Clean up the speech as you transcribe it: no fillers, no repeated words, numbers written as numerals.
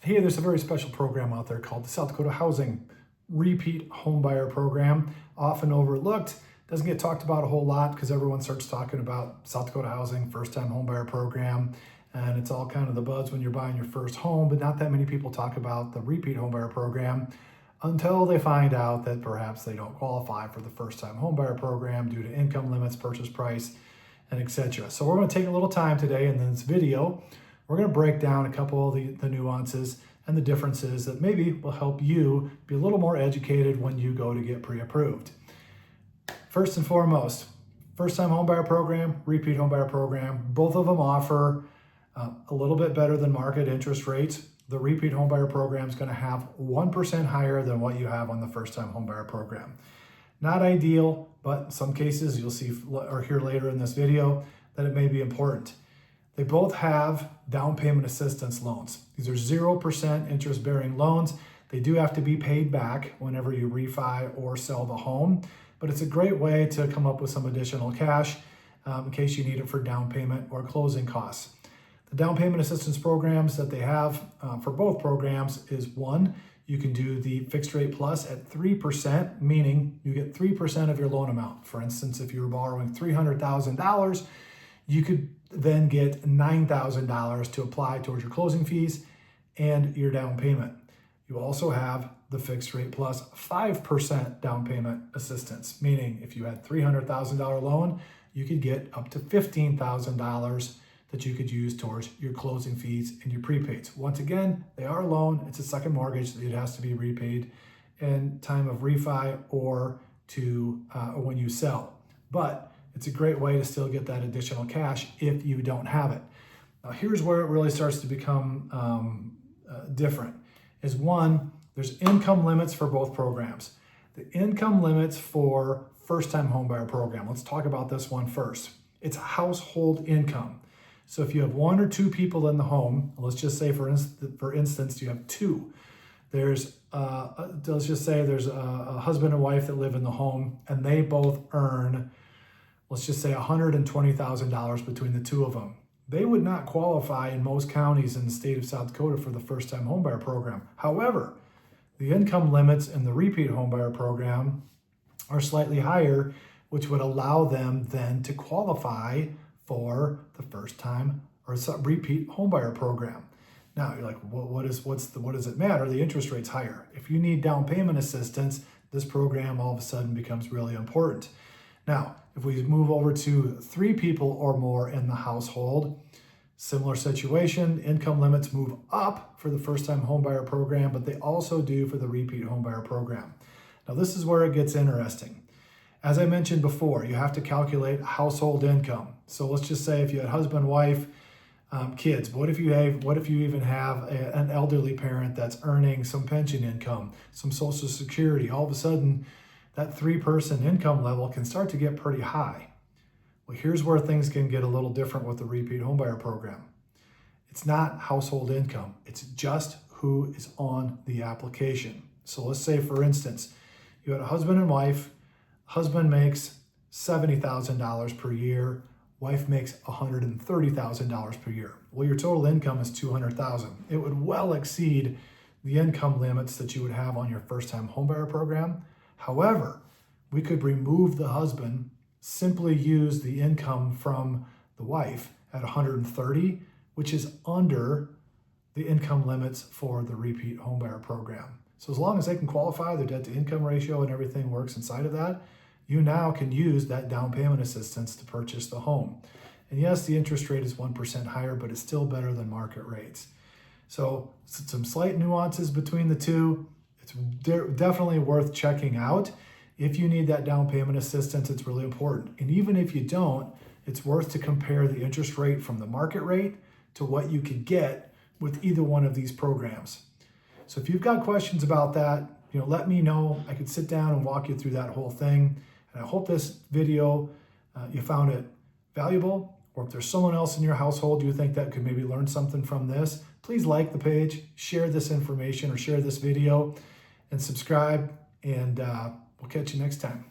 Hey, there's a very special program out there called the South Dakota Housing Repeat Homebuyer Program. Often overlooked, doesn't get talked about a whole lot because everyone starts talking about South Dakota Housing First-Time Homebuyer Program, and it's all kind of the buzz when you're buying your first home, but not that many people talk about the Repeat Homebuyer Program until they find out that perhaps they don't qualify for the First-Time Homebuyer Program due to income limits, purchase price, and etc. So we're going to take a little time today in this video. We're going to break down a couple of the nuances and the differences that maybe will help you be a little more educated when you go to get pre-approved. First and foremost, First-Time Homebuyer Program, Repeat Homebuyer Program, both of them offer a little bit better than market interest rates. The Repeat Homebuyer Program is going to have 1% higher than what you have on the First-Time Homebuyer Program. Not ideal, but in some cases you'll see or hear later in this video that it may be important. They both have down payment assistance loans. These are 0% interest-bearing loans. They do have to be paid back whenever you refi or sell the home, but it's a great way to come up with some additional cash in case you need it for down payment or closing costs. The down payment assistance programs that they have for both programs is one, you can do the fixed rate plus at 3%, meaning you get 3% of your loan amount. For instance, if you were borrowing $300,000, you could then get $9,000 to apply towards your closing fees and your down payment. You also have the fixed rate plus 5% down payment assistance, meaning if you had $300,000 loan, you could get up to $15,000 that you could use towards your closing fees and your prepaids. Once again, they are a loan. It's a second mortgage. It has to be repaid in time of refi or when you sell. But it's a great way to still get that additional cash if you don't have it. Now, here's where it really starts to become different. Is one, there's income limits for both programs. The income limits for First-Time Homebuyer Program, let's talk about this one first. It's household income. So if you have one or two people in the home, let's just say for instance, you have two. Let's just say there's a husband and wife that live in the home and they both earn, let's just say $120,000 between the two of them. They would not qualify in most counties in the state of South Dakota for the First-Time Homebuyer Program. However, the income limits in the Repeat Homebuyer Program are slightly higher, which would allow them then to qualify for the First-Time or Repeat Homebuyer Program. Now you're like, well, what does it matter? The interest rate's higher. If you need down payment assistance, this program all of a sudden becomes really important. Now, if we move over to 3 people or more in the household, similar situation, income limits move up for the First-Time Homebuyer Program, but they also do for the Repeat Homebuyer Program. Now, this is where it gets interesting. As I mentioned before, you have to calculate household income. So let's just say if you had husband, wife, kids, what if you even have an elderly parent that's earning some pension income, some Social Security? All of a sudden, that 3-person income level can start to get pretty high. Well, here's where things can get a little different with the Repeat Homebuyer Program. It's not household income. It's just who is on the application. So let's say, for instance, you had a husband and wife. Husband makes $70,000 per year. Wife makes $130,000 per year. Well, your total income is $200,000. It would well exceed the income limits that you would have on your First-Time Homebuyer Program. However, we could remove the husband, simply use the income from the wife at $130,000, which is under the income limits for the Repeat Homebuyer Program. So as long as they can qualify, their debt to income ratio and everything works inside of that, you now can use that down payment assistance to purchase the home. And yes, the interest rate is 1% higher, but it's still better than market rates. So some slight nuances between the two. It's definitely worth checking out. If you need that down payment assistance, it's really important. And even if you don't, it's worth to compare the interest rate from the market rate to what you could get with either one of these programs. So if you've got questions about that, let me know. I could sit down and walk you through that whole thing. And I hope this video, you found it valuable, or if there's someone else in your household you think that could maybe learn something from this, please like the page, share this information or share this video, and subscribe, and we'll catch you next time.